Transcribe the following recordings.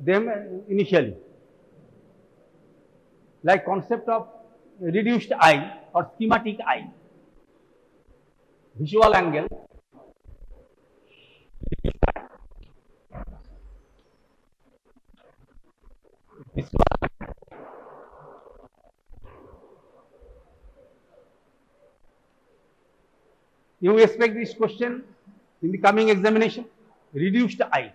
them initially, like concept of reduced eye or schematic eye, visual angle, you expect this question in the coming examination, reduced eye.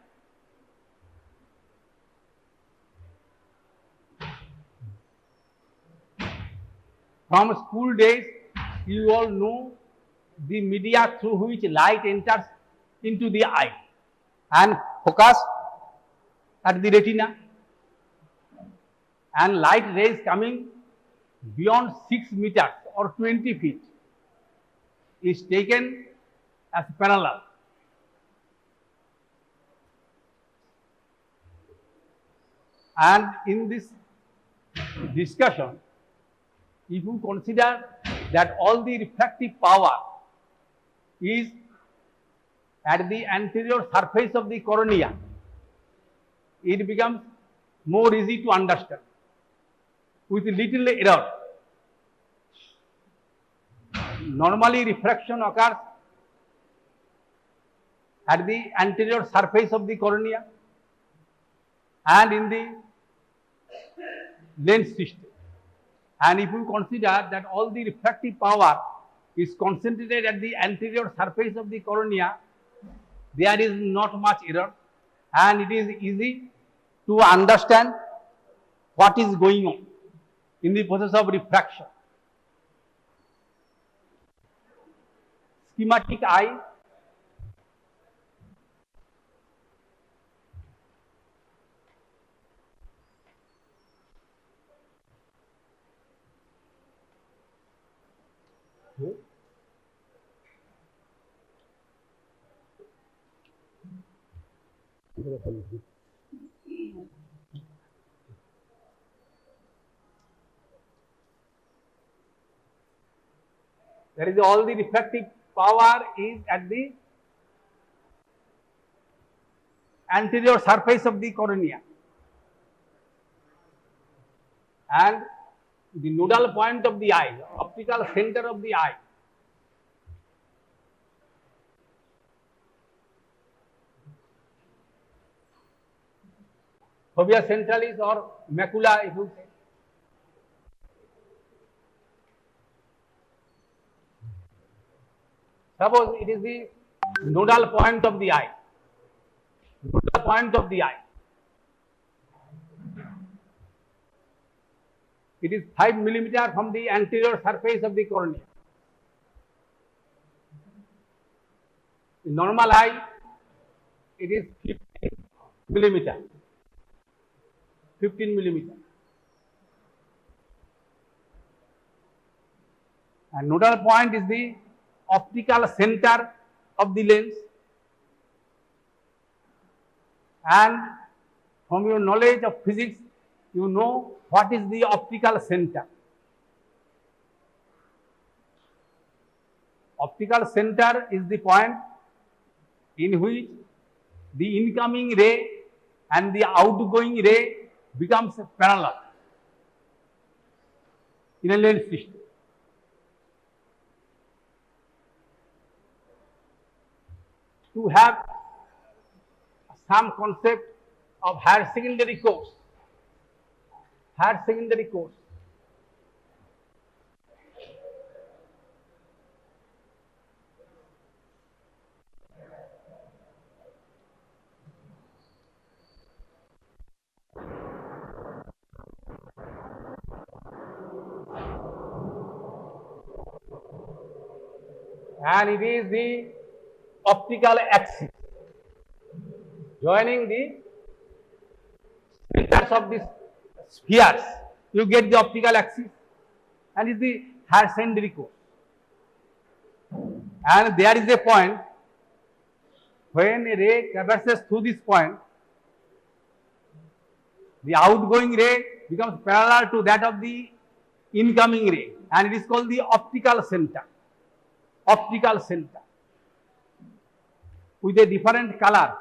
From school days, you all know the media through which light enters into the eye and focus at the retina, and light rays coming beyond 6 meters or 20 feet is taken as parallel. And in this discussion, if you consider that all the refractive power is at the anterior surface of the cornea, it becomes more easy to understand with little error. Normally, refraction occurs at the anterior surface of the cornea and in the lens system. And if you consider that all the refractive power is concentrated at the anterior surface of the cornea, there is not much error and it is easy to understand what is going on in the process of refraction. Schematic eye there is all the refractive power is at the anterior surface of the cornea, and the nodal point of the eye, optical center of the eye, fovea centralis or macula, if you say. Suppose it is the nodal point of the eye. Nodal point of the eye. It is 5 millimeter from the anterior surface of the cornea. In normal eye, it is 15 millimeter. 15 millimeter. And nodal point is the optical center of the lens, and from your knowledge of physics, you know what is the optical center. Optical center is the point in which the incoming ray and the outgoing ray becomes parallel in a lens system. To have some concept of higher secondary course. Higher secondary course. And it is the optical axis joining the centers of these spheres. You get the optical axis, and is the higher secondary course. And there is a point when a ray traverses through this point, the outgoing ray becomes parallel to that of the incoming ray, and it is called the optical center. Optical center with a different color.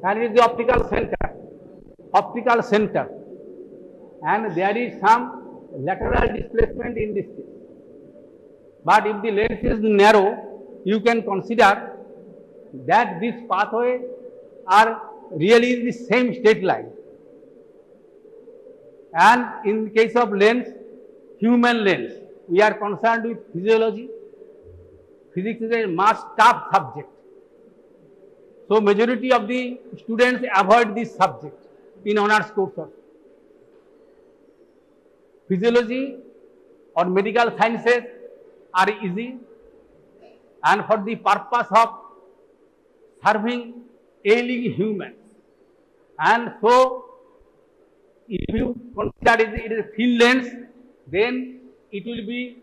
and it is the optical center, and there is some lateral displacement in this case. But if the lens is narrow, you can consider that this pathway are really in the same straight line. And in the case of lens, human lens, we are concerned with physiology. Physics is a much tough subject. So majority of the students avoid this subject in honors courses. Physiology or medical sciences are easy, and for the purpose of serving ailing humans. And so if you consider it is a field lens, then it will be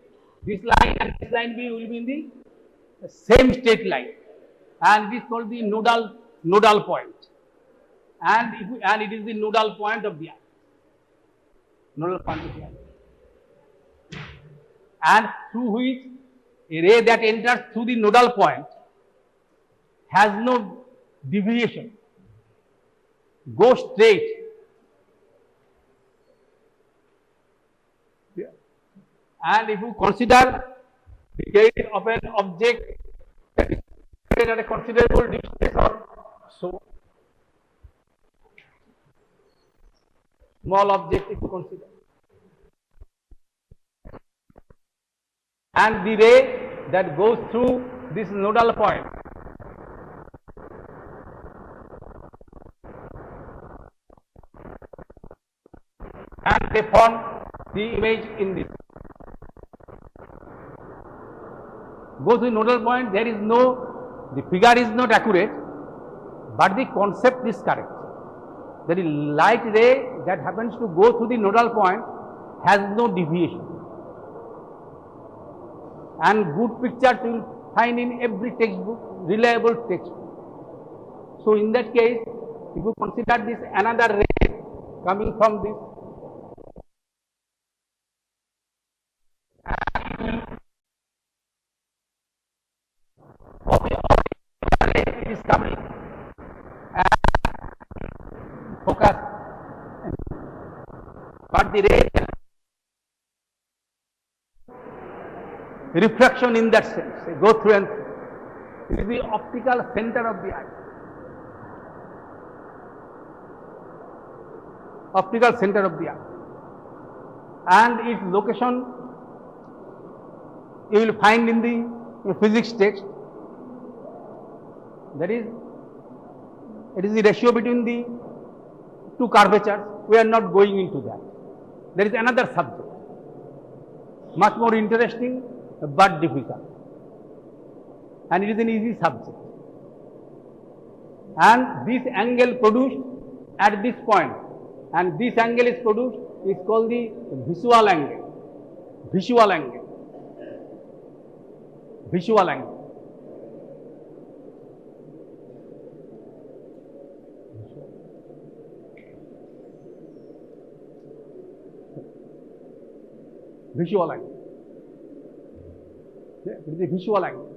this line and this line will be in the same straight line, and this is called the nodal point, and it is the nodal point of the eye. Nodal point of the eye, and through which a ray that enters through the nodal point has no deviation, goes straight. And if you consider the case of an object that is at a considerable distance or so, small object if you consider, and the ray that goes through this nodal point and they form the image in this. Goes to the nodal point, there is no, the figure is not accurate, but the concept is correct. That is, light ray that happens to go through the nodal point has no deviation. And good pictures you will find in every textbook, reliable textbook. So in that case, if you consider this another ray coming from this, it is coming and focus, but the ray refraction in that sense, go through and through. It is the optical center of the eye. Optical center of the eye. And its location you will find in the physics text. That is, it is the ratio between the two curvatures. We are not going into that. There is another subject, much more interesting but difficult, and it is an easy subject. And this angle produced at this point, and this angle is produced, is called the visual angle. Visual angle. Visual angle. Visual angle. Yeah, it is a visual angle.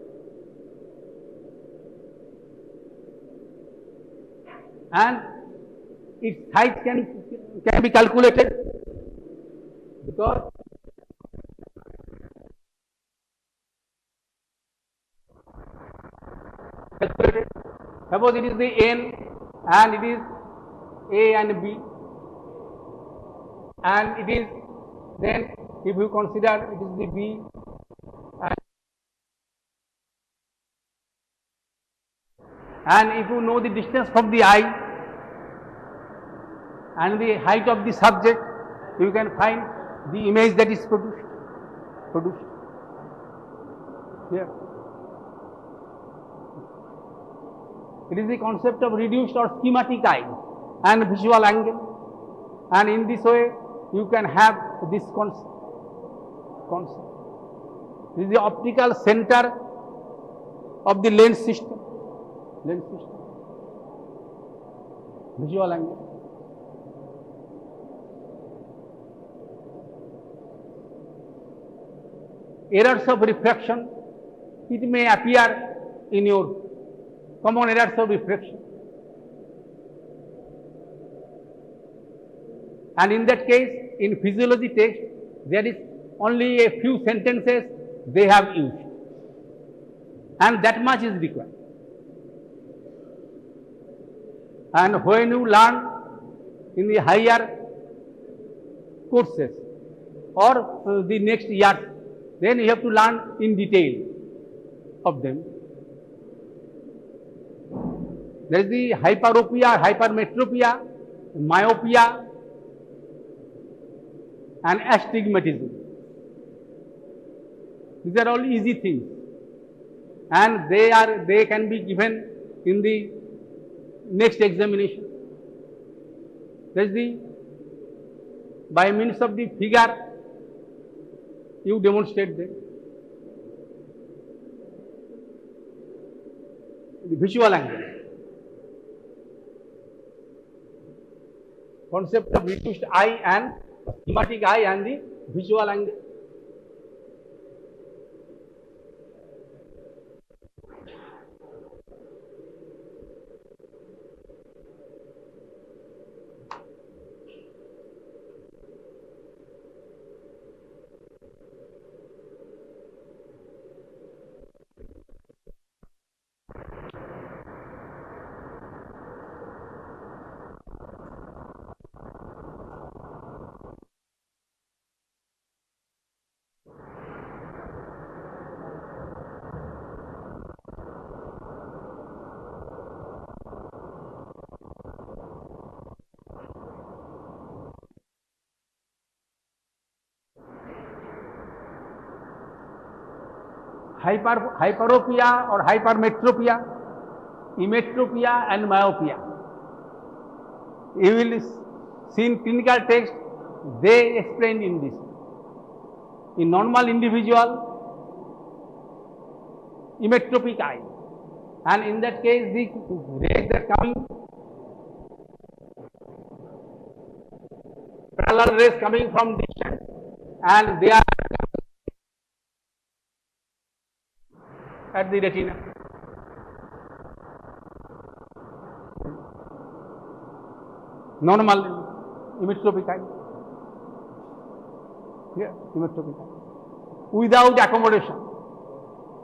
And its height can be calculated, because suppose it is the N and it is A and B, and it is then, if you consider it is the B and if you know the distance from the eye and the height of the subject, you can find the image that is produced. Here. It is the concept of reduced or schematic eye and visual angle, and in this way you can have this concept. This is the optical center of the lens system. Visual angle. Errors of refraction, it may appear in your common errors of refraction. And in that case, in physiology text, there is only a few sentences they have used, and that much is required. And when you learn in the higher courses or the next year, then you have to learn in detail of them. There is the hyperopia, hypermetropia, myopia, and astigmatism. These are all easy things, and they can be given in the next examination. There is the, by means of the figure, you demonstrate them. The visual angle. Concept of reduced eye and schematic eye and the visual angle. Hyperopia or hypermetropia, emmetropia and myopia. You will see in clinical text, they explain in this. In normal individual, emmetropic eye, and in that case the rays are coming, parallel rays coming from distance, and they are at the retina. Normal emmetropic eye. Here, emmetropic eye. Without accommodation.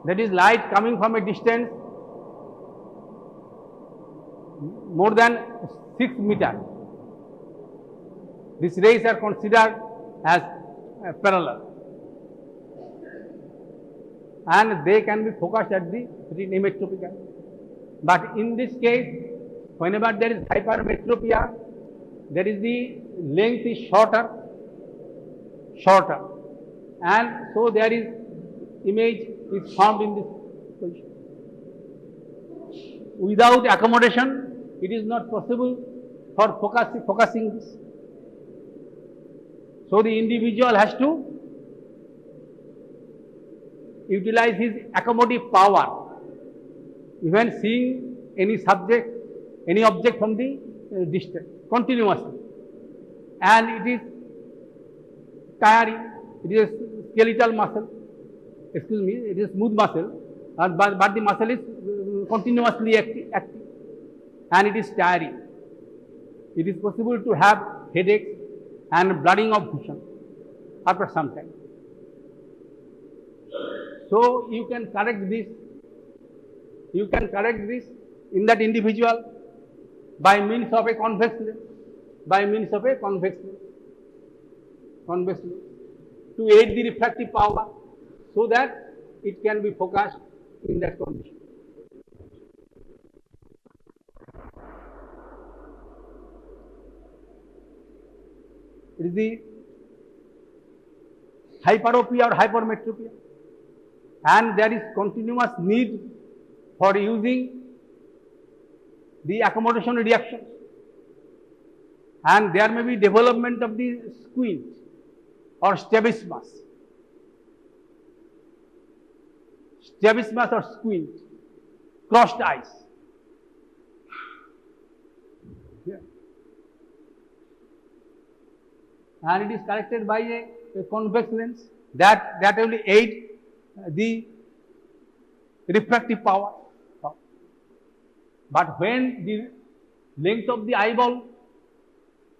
That is light coming from a distance more than 6 meters. These rays are considered as parallel, and they can be focused at the emmetropic eye. But in this case, whenever there is hypermetropia, there is the length is shorter, and so there is image is formed in this position. Without accommodation, it is not possible for focusing this. So the individual has to utilize his accommodative power, even seeing any subject, any object from the distance continuously, and it is tiring. It is a skeletal muscle, it is smooth muscle, but the muscle is continuously active, and it is tiring. It is possible to have headaches and blurring of vision after some time. So you can correct this. You can correct this in that individual by means of a convex lens, to aid the refractive power, so that it can be focused in that condition. It is the hyperopia or hypermetropia, and there is continuous need for using the accommodation reactions, and there may be development of the squint or strabismus or squint, crossed eyes. Yeah. And it is corrected by a convex lens that will aid the refractive power. But when the length of the eyeball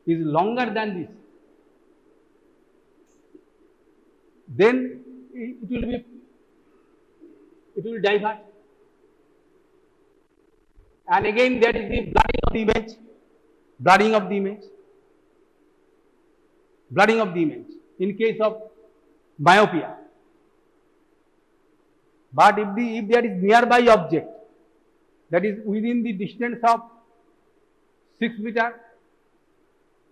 is longer than this, then it will divert. And again there is the blurring of the image, blurring of the image, blurring of the image in case of myopia. But if there is nearby object, that is within the distance of 6 meters,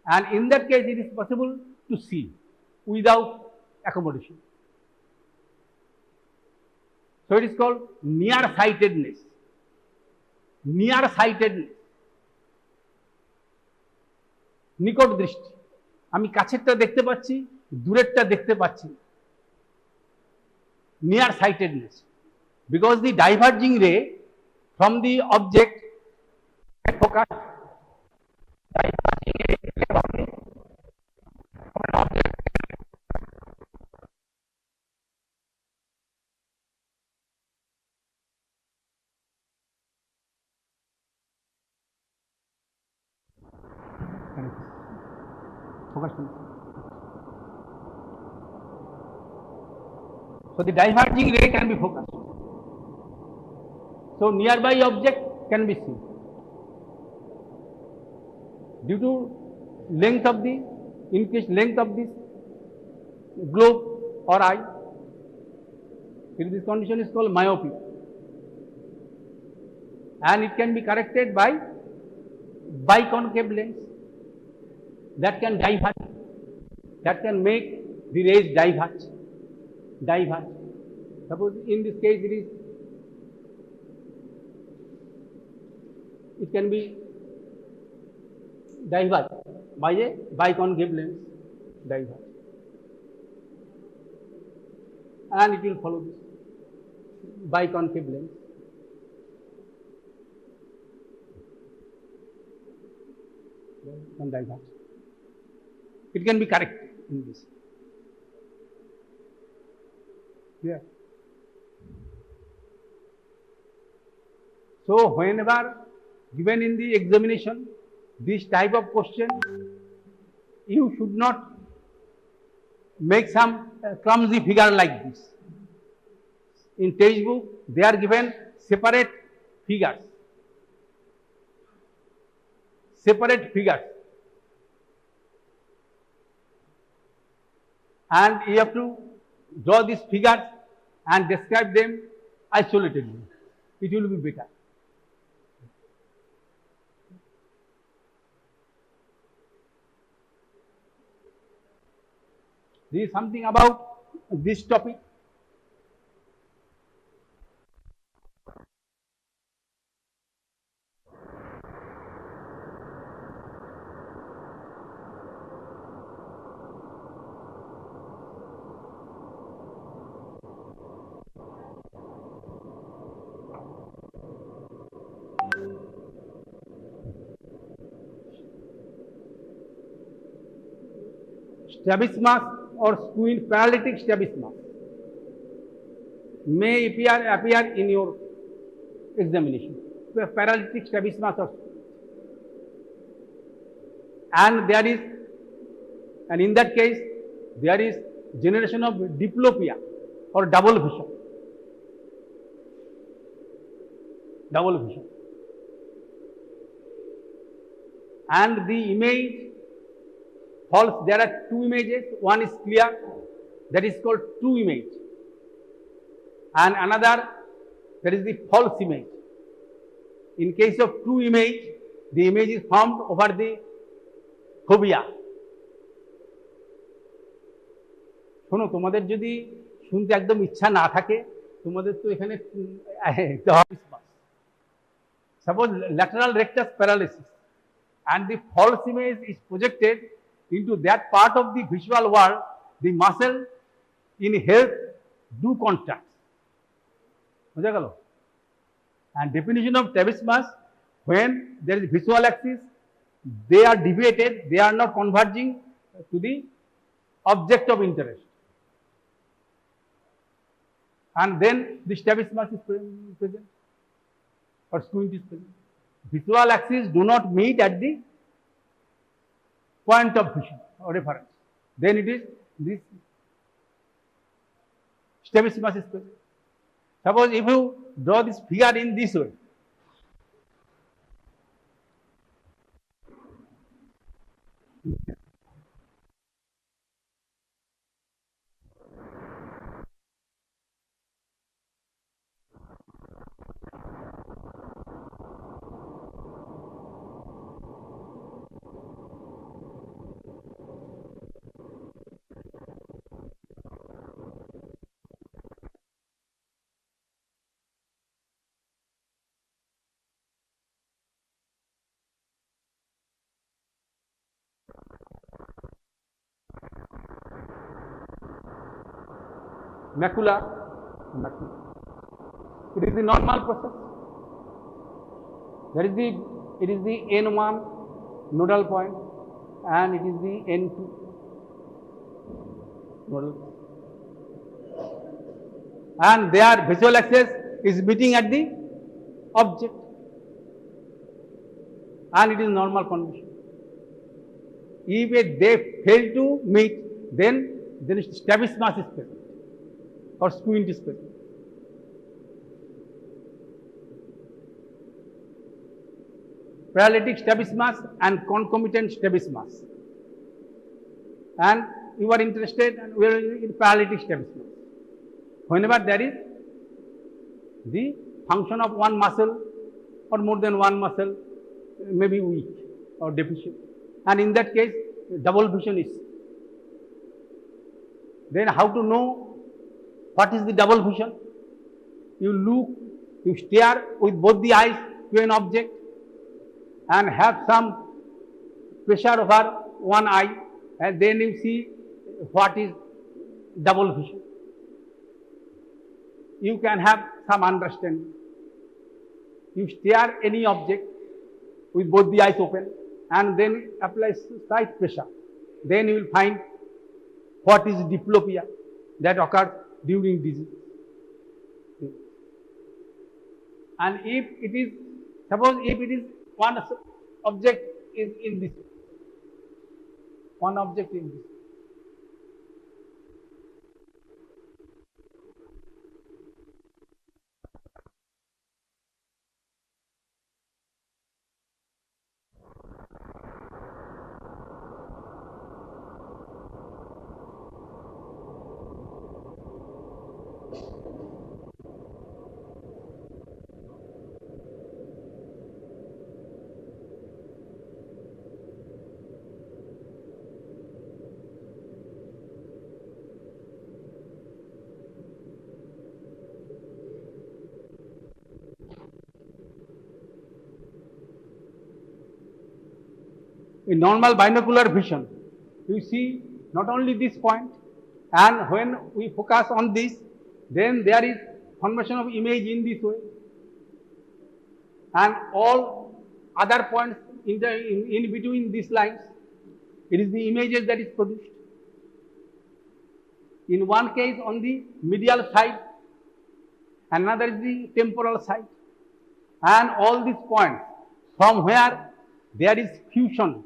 and in that case it is possible to see without accommodation. So it is called near-sightedness. Near-sightedness. নিকট দৃষ্টি, আমি কাছেরটা দেখতে পাচ্ছি, দূরেরটা দেখতে পাচ্ছি। Near-sightedness, because the diverging ray from the object focus, diverging ray from an object focus. So the diverging ray can be focused. So nearby object can be seen. Due to length of the increased length of this globe or eye, this condition is called myopia, and it can be corrected by biconcave lens that can divert, that can make the rays divert. Suppose in this case it can be divert by a biconcave lens, divert, and it will follow this biconcave lens. Divert. It can be corrected in this. Yeah. So whenever given in the examination this type of question, you should not make some clumsy figure like this. In textbook they are given separate figures, and you have to draw these figures and describe them isolatedly. It will be better. This is something about this topic. Strabismus or squint, paralytic strabismus may appear in your examination. Paralytic strabismus or squint. And in that case there is generation of diplopia or double vision. And the image false, there are two images, one is clear, that is called true image, and another, that is the false image. In case of true image, the image is formed over the fovea. শোনো, তোমাদের যদি শুনতে একদম ইচ্ছা না থাকে, তোমাদের তো এখানে suppose lateral rectus paralysis and the false image is projected into that part of the visual world, the muscle in health do contract. বুঝা গেল? And definition of strabismus, when there is visual axis, they are deviated, they are not converging to the object of interest, and then the strabismus is present or squint is present. Visual axis do not meet at the point of vision or reference, then it is this strabismus is present. Suppose if you draw this figure in this way, macula, it is the normal process. It is the N1 nodal point and it is the N2 nodal. And their visual axis is meeting at the object and it is normal condition. If they fail to meet, then strabismus is present or squint is present. Paralytic strabismus and concomitant strabismus. And you are interested in paralytic strabismus. Whenever there is the function of one muscle or more than one muscle may be weak or deficient, and in that case double vision is. Then how to know what is the double vision? You look, you stare with both the eyes to an object and have some pressure over one eye, and then you see what is double vision. You can have some understanding. You stare any object with both the eyes open and then apply slight pressure. Then you will find what is diplopia that occurs during disease. And if it is, suppose if it is one object is in this, one object in this. In normal binocular vision, you see not only this point, and when we focus on this, then there is formation of image in this way, and all other points in between these lines, it is the images that is produced. In one case on the medial side, another is the temporal side, and all these points from where there is fusion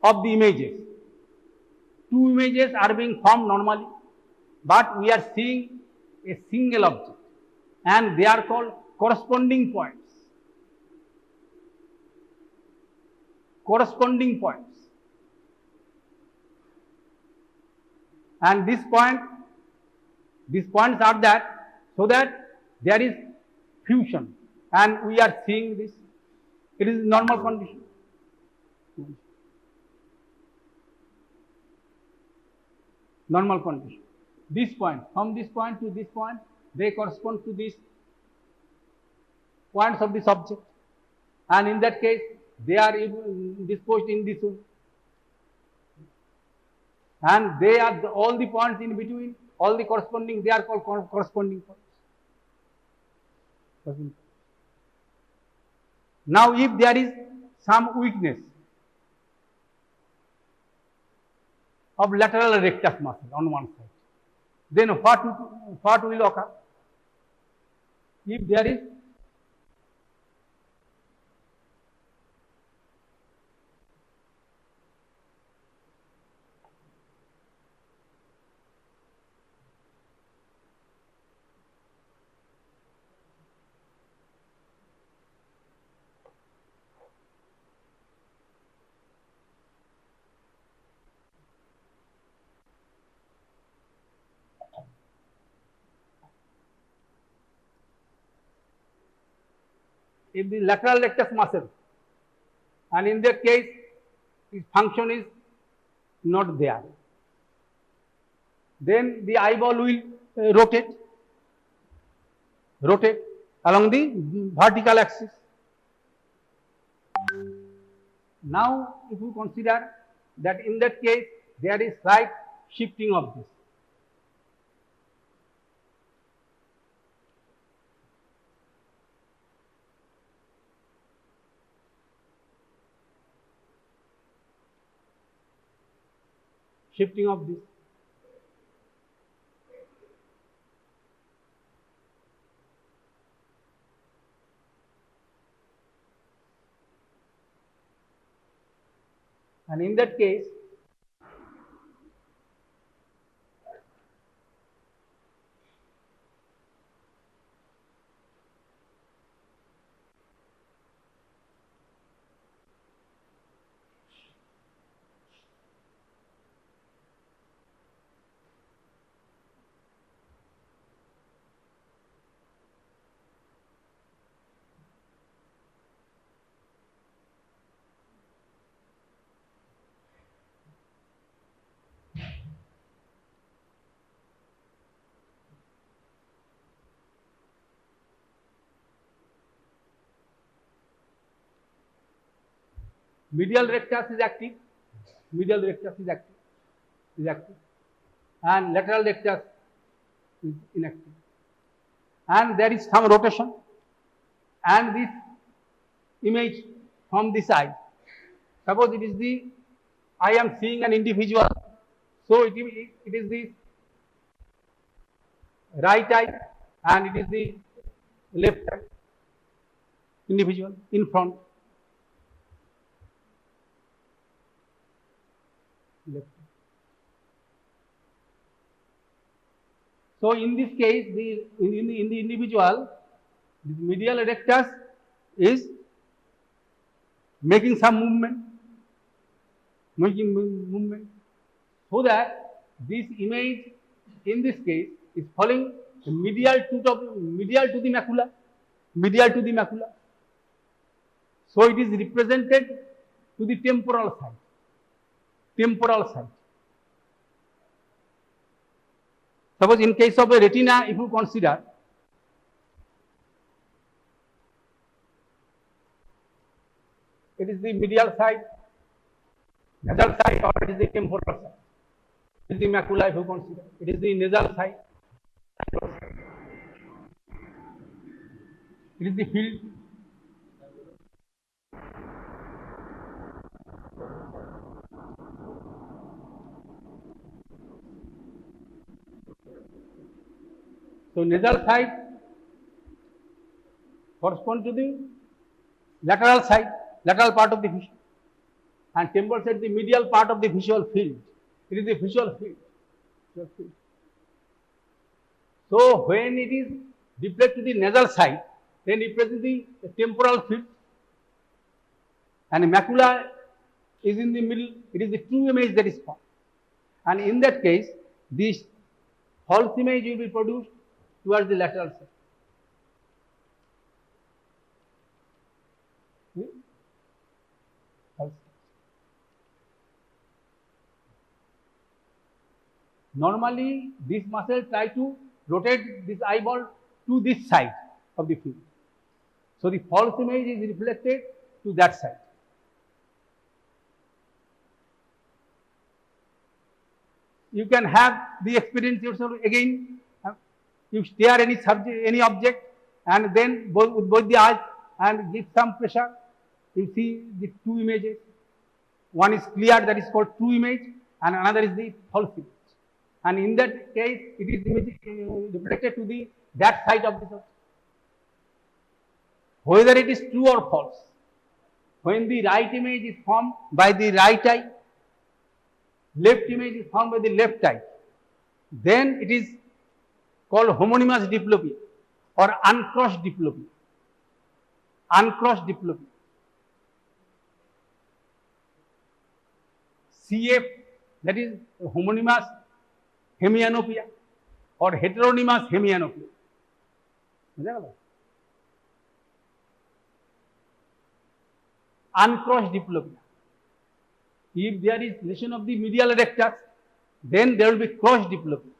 of the images. Two images are being formed normally, but we are seeing a single object, and they are called corresponding points. Corresponding points. And these points are that, so that there is fusion, and we are seeing this. It is normal condition. Normal condition. This point, from this point to this point, they correspond to these points of this object, and in that case, they are disposed in this way. And they are all the points in between, all the corresponding, they are called corresponding points. Now, if there is some weakness of lateral rectus muscle on one side, then what will occur? If there is if the lateral rectus muscle, and in that case, its function is not there. Then the eyeball will rotate along the vertical axis. Now, if you consider that in that case, there is slight shifting of this. Shifting of this. And in that case, medial rectus is active, and lateral rectus is inactive. And there is some rotation, and this image from this eye. Suppose it is the, I am seeing an individual, so it is the right eye, and it is the left eye, individual in front. Left. So in this case, in the individual, the medial rectus is making some movement, so that this image in this case is following medial to the macula. So it is represented to the temporal side. Suppose in case of a retina, if you consider, it is the medial side, nasal side, or it is the temporal side. It is the macula, if you consider. It is the nasal side. It is the field. So nasal side corresponds to the lateral side, lateral part of the vision, and temporal side the medial part of the visual field. It is the visual field. So when it is deflected to the nasal side, then it represents the temporal field, and macula is in the middle. It is the true image that is formed, and in that case, this false image will be produced towards the lateral side. Normally, this muscle try to rotate this eyeball to this side of the field. So the false image is reflected to that side. You can have the experience yourself again. You stare any object, and then with both the eyes and give some pressure. You see the two images. One is clear, that is called true image, and another is the false image. And in that case, it is reflected to that side of the object. Whether it is true or false, when the right image is formed by the right eye, left image is formed by the left eye, then it is called homonymous diplopia or uncrossed diplopia. CF, that is homonymous hemianopia or heteronymous hemianopia. uncrossed diplopia. If there is lesion of the medial erectus, then there will be crossed diplopia.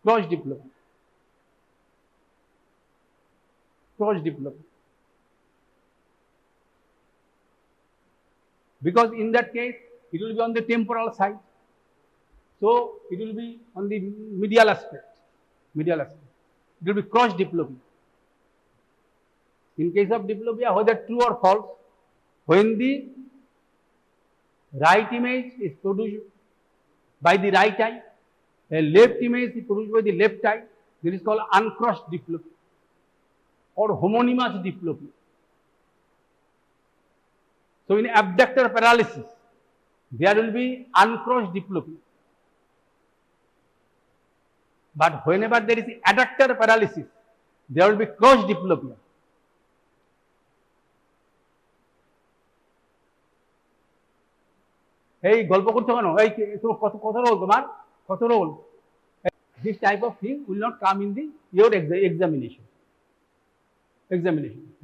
Crossed diplopia. Crossed diplopia. Because in that case, it will be on the temporal side. So it will be on the medial aspect. Medial aspect. It will be crossed diplopia. In case of diplopia, whether true or false, when the right image is produced by the right eye, a left image is produced by the left eye, this is called uncrossed diplopia or homonymous diplopia. So in abductor paralysis, there will be uncrossed diplopia. But whenever there is adductor paralysis, there will be crossed diplopia. এই গল্প করছো কেন? এই কত role তোমার? কত role? This type of thing will not come in the your examination.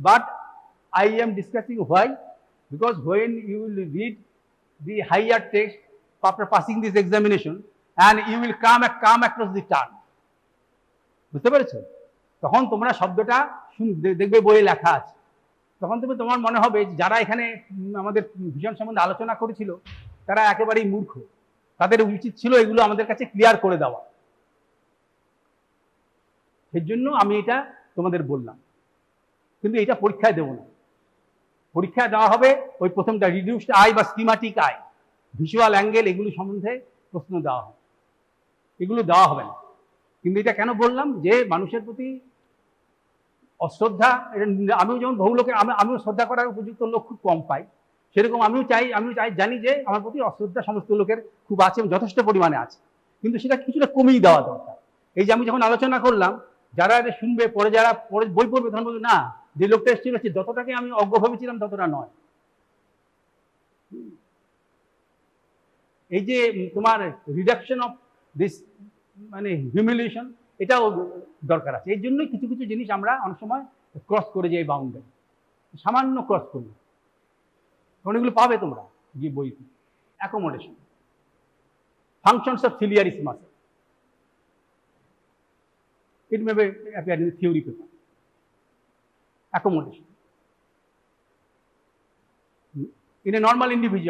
But I am discussing why, because when you will read the higher text after passing this examination, and you will come across the term. বুঝতে পেরেছো? তখন তোমরা শব্দটা দেখবে বইয়ে লেখা আছে। তখন তোমার মনে হবে যারা এখানে আমাদের ভিশন সম্বন্ধে আলোচনা করেছিল তারা একেবারেই মূর্খ, তাদের উচিত ছিল এগুলো আমাদের কাছে ক্লিয়ার করে দেওয়া। এর জন্য আমি এটা তোমাদের বললাম, কিন্তু এটা পরীক্ষায় দেবো না। পরীক্ষায় দেওয়া হবে ওই প্রথমটা রিডিউসড আই বা স্কিমাটিক আই, ভিজুয়াল অ্যাঙ্গেল, এগুলো সম্বন্ধে প্রশ্ন দেওয়া হবে, এগুলো দেওয়া হবে না। কিন্তু এটা কেন বললাম যে মানুষের প্রতি অশ্রদ্ধা, আমিও যেমন বহু লোকে আমিও শ্রদ্ধা করার উপযুক্ত লোক খুব কম পাই, সেরকম আমিও জানি যে আমার প্রতি অশ্রদ্ধা সমস্ত লোকের খুব আছে, যথেষ্ট পরিমাণে আছে, কিন্তু সেটা কিছুটা কমিয়ে দেওয়া দরকার। এই যে আমি যখন আলোচনা করলাম, যারা এটা শুনবে, পরে যারা পরে বই পড়বে তখন বলবে না, যে লোকটা এসেছিল যতটাকে আমি অজ্ঞ ভেবেছিলাম ততটা নয়। এই যে তোমার রিডাকশন অফ দিস মানে হিউমিলিয়েশন, এটাও দরকার আছে। এই জন্যই কিছু কিছু জিনিস আমরা অনেক সময় ক্রস করে যাই, বাউন্ডারি সামান্য ক্রস করি। তখন এগুলো পাবে তোমরা যে বইতে। Accommodation, functions of ciliaris muscle. It may be appear in the theory paper. Accommodation. In a normal individual,